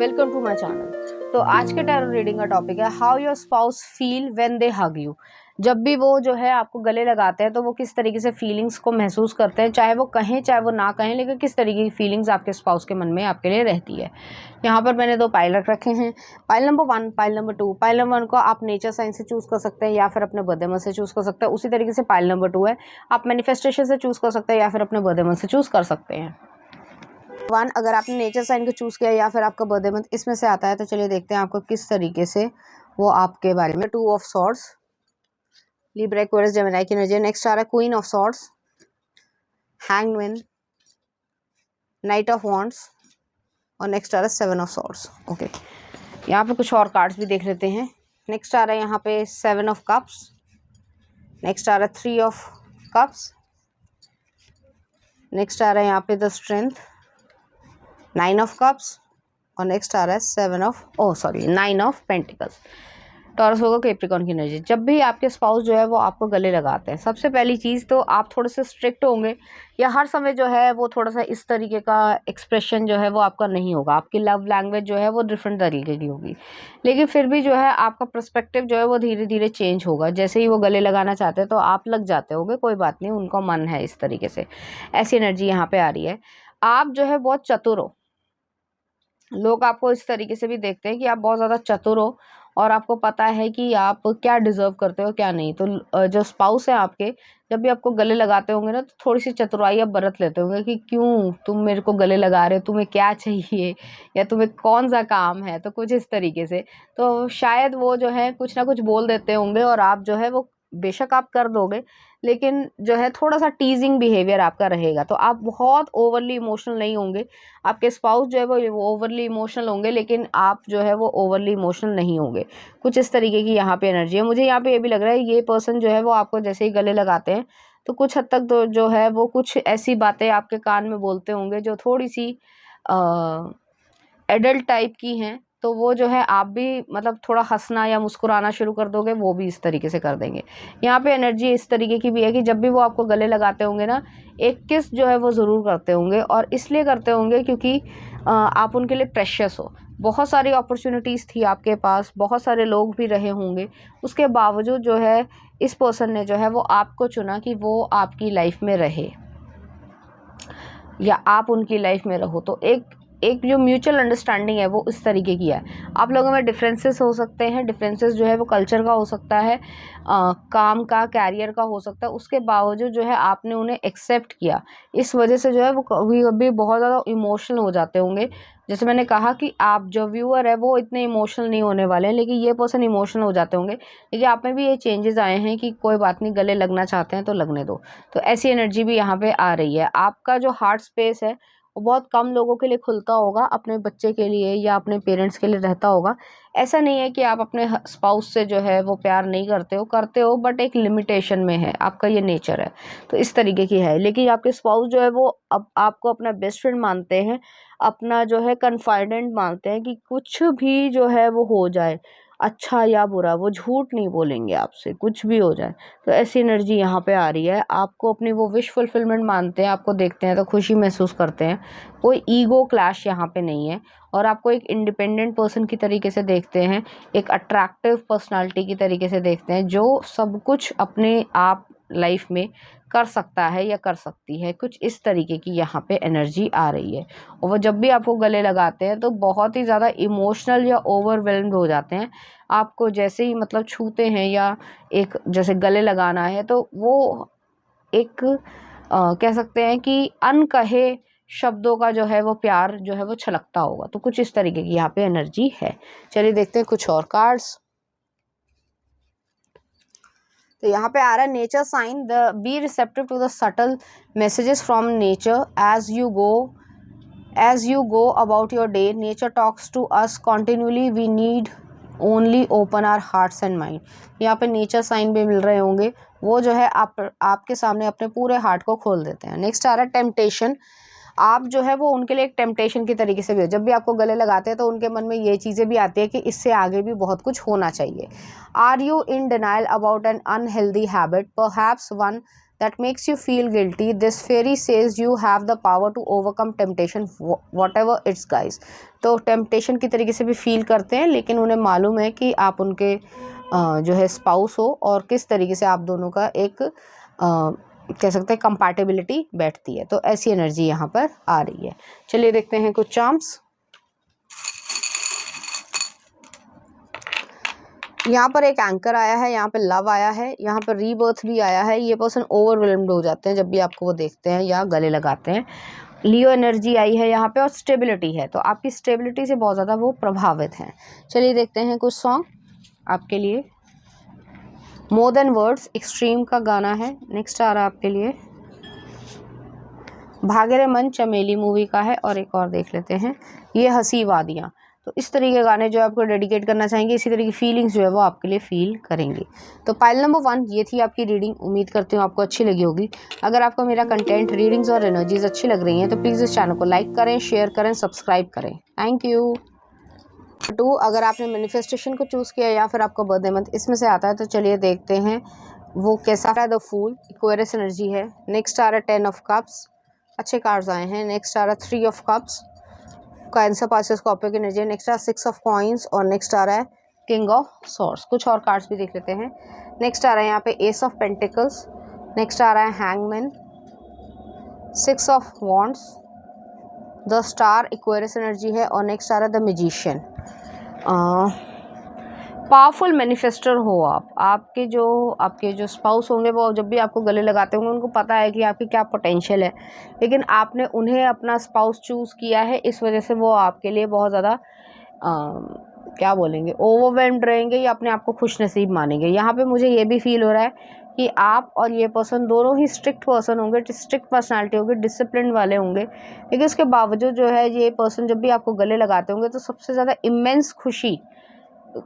Welcome to my channel. तो आज के टैरो रीडिंग का टॉपिक है how your spouse feel when they hug you. जब भी वो जो है आपको गले लगाते हैं तो वो किस तरीके से फीलिंग्स को महसूस करते हैं, चाहे वो कहें चाहे वो ना कहें, लेकिन किस तरीके की फीलिंग्स आपके स्पाउस के मन में आपके लिए रहती है। यहाँ पर मैंने 2 पाइल रख रखे हैं, pile number 1, pile number 2। Pile number 1 को आप नेचर साइन से चूज़ कर सकते हैं या फिर अपने बर्थडे मंथ से चूज़ कर सकते हैं। उसी तरीके से पाइल नंबर 2 है, आप मैनिफेस्टेशन से चूज़ कर सकते हैं या फिर अपने बर्थडे मंथ से चूज़ कर सकते हैं। 1 अगर आपने नेचर साइन को चूज़ किया या फिर आपका बर्थडे मंथ इसमें से आता है, तो चलिए देखते हैं आपको किस तरीके से वो आपके बारे में। 2 of swords, Libra, Aquarius, Gemini की एनर्जी। नेक्स्ट आ रहा है queen of swords, hanged man, night of wands और नेक्स्ट आ रहा है 7 ऑफ सॉर्ड्स। ओके, यहाँ पे कुछ और कार्ड्स भी देख लेते हैं। नेक्स्ट आ रहा है यहाँ पे 7 ऑफ कप्स, नेक्स्ट आ रहा है 3 ऑफ कप्स, नेक्स्ट आ रहा है यहाँ पे द स्ट्रेंथ, 9 ऑफ कप्स और नेक्स्ट आ रहा है 9 ऑफ पेंटिकल्स। टॉरस होगा कैप्रिकॉर्न की एनर्जी। जब भी आपके स्पाउस जो है वो आपको गले लगाते हैं, सबसे पहली चीज़ तो आप थोड़े से स्ट्रिक्ट होंगे या हर समय जो है वो थोड़ा सा इस तरीके का एक्सप्रेशन जो है वो आपका नहीं होगा। आपकी लव लैंग्वेज जो है वो डिफरेंट तरीके की होगी, लेकिन फिर भी जो है आपका पर्सपेक्टिव जो है वो धीरे धीरे चेंज होगा। जैसे ही वो गले लगाना चाहते हैं तो आप लग जाते होगे, कोई बात नहीं, उनका मन है इस तरीके से। ऐसी एनर्जी यहाँ पे आ रही है। आप जो है बहुत चतुर हो, लोग आपको इस तरीके से भी देखते हैं कि आप बहुत ज़्यादा चतुर हो और आपको पता है कि आप क्या डिज़र्व करते हो क्या नहीं। तो जो स्पाउस है आपके, जब भी आपको गले लगाते होंगे ना, तो थोड़ी सी चतुराई आप बरत लेते होंगे कि क्यों तुम मेरे को गले लगा रहे हो, तुम्हें क्या चाहिए या तुम्हें कौन सा काम है, तो कुछ इस तरीके से। तो शायद वो जो है कुछ ना कुछ बोल देते होंगे और आप जो है वो बेशक आप कर दोगे, लेकिन जो है थोड़ा सा टीजिंग बिहेवियर आपका रहेगा। तो आप बहुत ओवरली इमोशनल नहीं होंगे, आपके स्पाउस जो है वो ओवरली इमोशनल होंगे, लेकिन आप जो है वो ओवरली इमोशनल नहीं होंगे। कुछ इस तरीके की यहाँ पे एनर्जी है। मुझे यहाँ पे ये भी लग रहा है ये पर्सन जो है वो आपको जैसे ही गले लगाते हैं तो कुछ हद तक तो जो है वो कुछ ऐसी बातें आपके कान में बोलते होंगे जो थोड़ी सी एडल्ट टाइप की हैं। तो वो जो है आप भी मतलब थोड़ा हंसना या मुस्कुराना शुरू कर दोगे, वो भी इस तरीके से कर देंगे। यहाँ पे एनर्जी इस तरीके की भी है कि जब भी वो आपको गले लगाते होंगे ना, एक किस जो है वो ज़रूर करते होंगे, और इसलिए करते होंगे क्योंकि आप उनके लिए प्रेशियस हो। बहुत सारी अपॉर्चुनिटीज़ थी आपके पास, बहुत सारे लोग भी रहे होंगे, उसके बावजूद जो है इस पर्सन ने जो है वो आपको चुना कि वो आपकी लाइफ में रहे या आप उनकी लाइफ में रहो। तो एक जो म्यूचुअल अंडरस्टैंडिंग है वो इस तरीके की है। आप लोगों में डिफरेंसेस हो सकते हैं, डिफरेंसेस जो है वो कल्चर का हो सकता है, काम का, कैरियर का हो सकता है, उसके बावजूद जो है आपने उन्हें एक्सेप्ट किया। इस वजह से जो है वो कभी कभी बहुत ज़्यादा इमोशनल हो जाते होंगे। जैसे मैंने कहा कि आप जो व्यूअर है वो इतने इमोशनल नहीं होने वाले हैं, लेकिन ये पर्सन इमोशनल हो जाते होंगे। लेकिन आप में भी ये चेंजेस आए हैं कि कोई बात नहीं, गले लगना चाहते हैं तो लगने दो। तो ऐसी एनर्जी भी यहाँ पे आ रही है। आपका जो हार्ट स्पेस है वो बहुत कम लोगों के लिए खुलता होगा, अपने बच्चे के लिए या अपने पेरेंट्स के लिए रहता होगा। ऐसा नहीं है कि आप अपने स्पाउस से जो है वो प्यार नहीं करते हो, बट एक लिमिटेशन में है, आपका ये नेचर है। तो इस तरीके की है। लेकिन आपके स्पाउस जो है वो अब आपको अपना बेस्ट फ्रेंड मानते हैं, अपना जो है कन्फाइडेंट मानते हैं कि कुछ भी जो है वो हो जाए, अच्छा या बुरा, वो झूठ नहीं बोलेंगे आपसे, कुछ भी हो जाए। तो ऐसी एनर्जी यहाँ पे आ रही है। आपको अपनी वो विश फुलफिलमेंट मानते हैं, आपको देखते हैं तो खुशी महसूस करते हैं। कोई ईगो क्लैश यहाँ पे नहीं है और आपको एक इंडिपेंडेंट पर्सन की तरीके से देखते हैं, एक अट्रैक्टिव पर्सनालिटी की तरीके से देखते हैं जो सब कुछ अपने आप लाइफ में कर सकता है या कर सकती है। कुछ इस तरीके की यहाँ पे एनर्जी आ रही है। और वो जब भी आपको गले लगाते हैं तो बहुत ही ज़्यादा इमोशनल या ओवरवेल्म्ड हो जाते हैं। आपको जैसे ही मतलब छूते हैं या एक जैसे गले लगाना है, तो वो एक कह सकते हैं कि अनकहे शब्दों का जो है वो प्यार जो है वो छलकता होगा। तो कुछ इस तरीके की यहाँ पे एनर्जी है। चलिए देखते हैं कुछ और कार्ड्स। तो यहाँ पे आ रहा है nature sign, the be receptive to the subtle messages from nature as you go about your day. Nature talks to us continually, we need only open our hearts and mind. यहाँ पे nature sign भी मिल रहे होंगे, वो जो है आपके सामने अपने पूरे हार्ट को खोल देते हैं। नेक्स्ट आ रहा है टेम्पटेशन। आप जो है वो उनके लिए एक टेम्पटेशन की तरीके से भी हो। जब भी आपको गले लगाते हैं तो उनके मन में ये चीज़ें भी आती है कि इससे आगे भी बहुत कुछ होना चाहिए। Are you in denial about an unhealthy habit, perhaps one that makes you feel guilty. This fairy says you have the power to overcome temptation whatever it's guys. तो टेम्पटेशन की तरीके से भी फील करते हैं, लेकिन उन्हें मालूम है कि आप उनके जो है स्पाउस हो और किस तरीके से आप दोनों का एक कह सकते हैं कंपैटिबिलिटी बैठती है। तो ऐसी एनर्जी यहाँ पर आ रही है। चलिए देखते हैं कुछ चार्म्स। यहाँ पर एक एंकर आया है, यहाँ पे लव आया है, यहाँ पर रीबर्थ भी आया है। ये पर्सन ओवरवेल्म्ड हो जाते हैं जब भी आपको वो देखते हैं या गले लगाते हैं। लियो एनर्जी आई है यहाँ पे और स्टेबिलिटी है, तो आपकी स्टेबिलिटी से बहुत ज़्यादा वो प्रभावित हैं। चलिए देखते हैं कुछ सॉन्ग आपके लिए। मोर देन वर्ड्स एक्सट्रीम का गाना है। नेक्स्ट आ रहा है आपके लिए भागे रे मन चमेली मूवी का है, और एक और देख लेते हैं ये हंसी वादियाँ। तो इस तरह के गाने जो आपको डेडिकेट करना चाहेंगे, इसी तरह की फीलिंग्स जो है वो आपके लिए फील करेंगे। तो पाइल नंबर 1 ये थी आपकी रीडिंग। उम्मीद करती हूँ आपको अच्छी लगी होगी। अगर आपको मेरा कंटेंट, रीडिंग्स और एनर्जीज अच्छी लग रही हैं तो प्लीज़ इस चैनल को लाइक करें, शेयर करें, सब्सक्राइब करें। Thank you. 2 अगर आपने मैनिफेस्टेशन को चूज़ किया या फिर आपका बर्थडे मंथ इसमें से आता है तो चलिए देखते हैं वो कैसा है। द फूल एक्वेरियस एनर्जी है। नेक्स्ट आ रहा है 10 ऑफ कप्स, अच्छे कार्ड्स आए हैं। नेक्स्ट आ रहा है 3 of cups, cancer passes Scorpio की एनर्जी है। नेक्स्ट आ रहा है 6 ऑफ कॉइंस और नेक्स्ट आ रहा है किंग ऑफ सॉर्ड्स। कुछ और कार्ड्स भी देख लेते हैं। नेक्स्ट आ रहा है यहाँ पे एस ऑफ पेंटिकल्स। नेक्स्ट आ रहा है hangman, 6 of wands, the star Aquarius energy है और नेक्स्ट आ रहा है द मैजिशियन। पावरफुल मैनिफेस्टर हो आप। आपके जो स्पाउस होंगे वो जब भी आपको गले लगाते होंगे उनको पता है कि आपकी क्या पोटेंशियल है, लेकिन आपने उन्हें अपना स्पाउस चूज़ किया है, इस वजह से वो आपके लिए बहुत ज़्यादा क्या बोलेंगे, ओवरवेल्म्ड रहेंगे या अपने आप को खुश नसीब मानेंगे। यहाँ पे मुझे ये भी फील हो रहा है कि आप और ये पर्सन दोनों ही स्ट्रिक्ट पर्सन होंगे, स्ट्रिक्ट पर्सनालिटी होगी, डिसिप्लिन वाले होंगे, लेकिन उसके बावजूद जो है ये पर्सन जब भी आपको गले लगाते होंगे तो सबसे ज़्यादा इमेंस खुशी,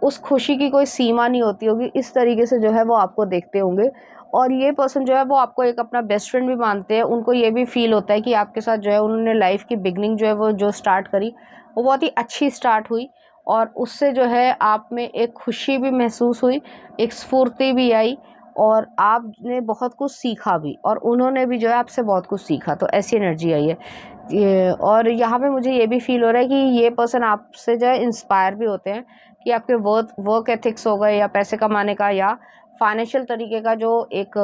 उस खुशी की कोई सीमा नहीं होती होगी, इस तरीके से जो है वो आपको देखते होंगे। और ये पर्सन जो है वो आपको एक अपना बेस्ट फ्रेंड भी मानते हैं। उनको ये भी फील होता है कि आपके साथ जो है उन्होंने लाइफ की बिगनिंग जो है वो जो स्टार्ट करी वो बहुत ही अच्छी स्टार्ट हुई और उससे जो है आप में एक खुशी भी महसूस हुई, एक स्फूर्ति भी आई और आपने बहुत कुछ सीखा भी और उन्होंने भी जो है आपसे बहुत कुछ सीखा। तो ऐसी एनर्जी आई है और यहाँ पे मुझे ये भी फील हो रहा है कि ये पर्सन आपसे जो है इंस्पायर भी होते हैं कि आपके वर्क एथिक्स हो गए या पैसे कमाने का या फाइनेंशियल तरीके का जो एक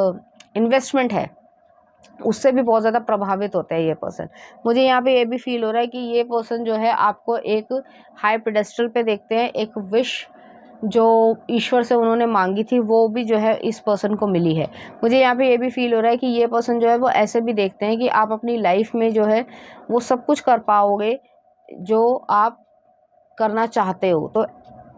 इन्वेस्टमेंट है उससे भी बहुत ज़्यादा प्रभावित होता है ये पर्सन। मुझे यहाँ पे ये भी फील हो रहा है कि ये पर्सन जो है आपको एक हाई पेडेस्टल पे देखते हैं। एक विश जो ईश्वर से उन्होंने मांगी थी वो भी जो है इस पर्सन को मिली है। मुझे यहाँ पे ये भी फील हो रहा है कि ये पर्सन जो है वो ऐसे भी देखते हैं कि आप अपनी लाइफ में जो है वो सब कुछ कर पाओगे जो आप करना चाहते हो। तो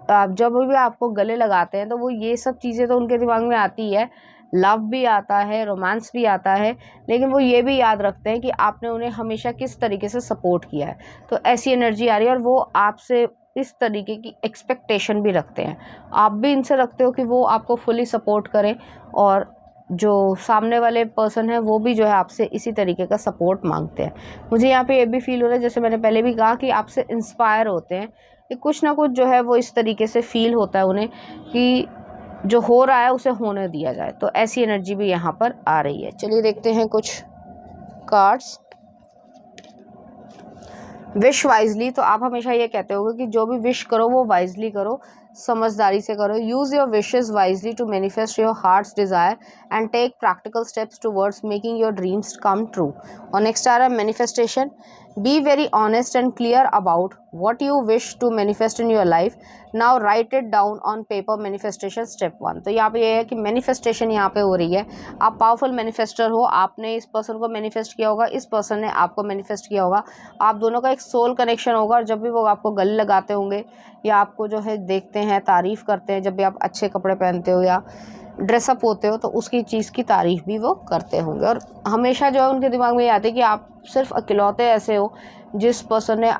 आप जब भी आपको गले लगाते हैं तो वो ये सब चीज़ें तो उनके दिमाग में आती है, लव भी आता है, रोमांस भी आता है, लेकिन वो ये भी याद रखते हैं कि आपने उन्हें हमेशा किस तरीके से सपोर्ट किया है। तो ऐसी एनर्जी आ रही है और वो आपसे इस तरीके की एक्सपेक्टेशन भी रखते हैं। आप भी इनसे रखते हो कि वो आपको फुली सपोर्ट करें और जो सामने वाले पर्सन है वो भी जो है आपसे इसी तरीके का सपोर्ट मांगते हैं। मुझे यहाँ पे ये भी फील हो रहा है, जैसे मैंने पहले भी कहा, कि आपसे इंस्पायर होते हैं कि कुछ ना कुछ जो है वो इस तरीके से फील होता है उन्हें कि जो हो रहा है उसे होने दिया जाए। तो ऐसी एनर्जी भी यहाँ पर आ रही है। चलिए देखते हैं कुछ कार्ड्स। विश वाइजली, तो आप हमेशा ये कहते होगे कि जो भी विश करो वो वाइजली करो, समझदारी से करो। Use your wishes wisely to manifest your heart's desire and take practical steps towards making your dreams come true. और नेक्स्ट आ रहा है manifestation. Be very honest and clear about what you wish to manifest in your life. Now write it down on paper. Manifestation step 1। तो यहाँ पे ये है कि मैनिफेस्टेशन यहाँ पे हो रही है। आप पावरफुल मैनिफेस्टर हो, आपने इस पर्सन को मैनिफेस्ट किया होगा, इस पर्सन ने आपको मैनिफेस्ट किया होगा। आप दोनों का एक सोल कनेक्शन होगा और जब भी वो आपको गले लगाते होंगे या आपको जो है देखते हैं, तारीफ़ करते हैं, जब भी आप अच्छे कपड़े पहनते हो या ड्रेसअप होते हो तो उसकी चीज़ की तारीफ़ भी वो करते होंगे। और हमेशा जो है उनके दिमाग में ये आते है कि आप सिर्फ अकेलौते ऐसे हो जिस पर्सन ने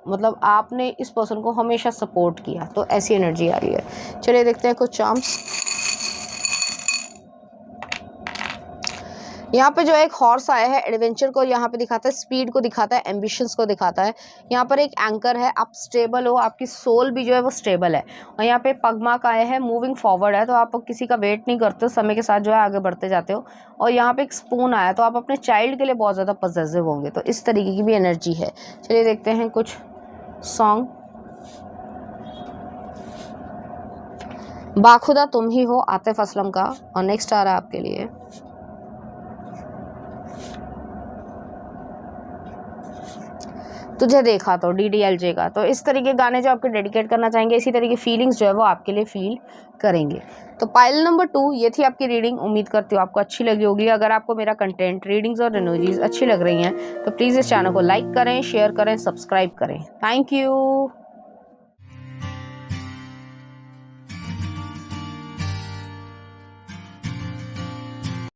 मतलब आपने इस पर्सन को हमेशा सपोर्ट किया। तो ऐसी एनर्जी आ रही है। चलिए देखते हैं कुछ चार्म्स। यहाँ पे जो एक हॉर्स आया है, एडवेंचर को यहाँ पे दिखाता है, स्पीड को दिखाता है, एम्बिशंस को दिखाता है। यहाँ पर एक एंकर है, आप स्टेबल हो, आपकी सोल भी जो है वो स्टेबल है। और यहाँ पे पगमार्क आया है, मूविंग फॉरवर्ड है, तो आप किसी का वेट नहीं करते हो, समय के साथ जो है आगे बढ़ते जाते हो। और यहाँ पे एक स्पून आया, तो आप अपने चाइल्ड के लिए बहुत ज़्यादा पॉजिटिव होंगे, तो इस तरीके की भी एनर्जी है। चलिए देखते हैं कुछ सॉन्ग। बाखुदा तुम ही हो, आतिफ असलम का। और नेक्स्ट आ रहा है आपके लिए तुझे देखा तो, DDLJ का। तो इस तरीके गाने जो आपके डेडिकेट करना चाहेंगे, इसी तरीके फीलिंग्स जो है वो आपके लिए फील करेंगे। तो पाइल नंबर 2 ये थी आपकी रीडिंग। उम्मीद करती हूँ आपको अच्छी लगी होगी। अगर आपको मेरा कंटेंट, रीडिंग्स और एनर्जीज अच्छी लग रही हैं तो प्लीज़ इस चैनल को लाइक करें, शेयर करें, सब्सक्राइब करें। Thank you.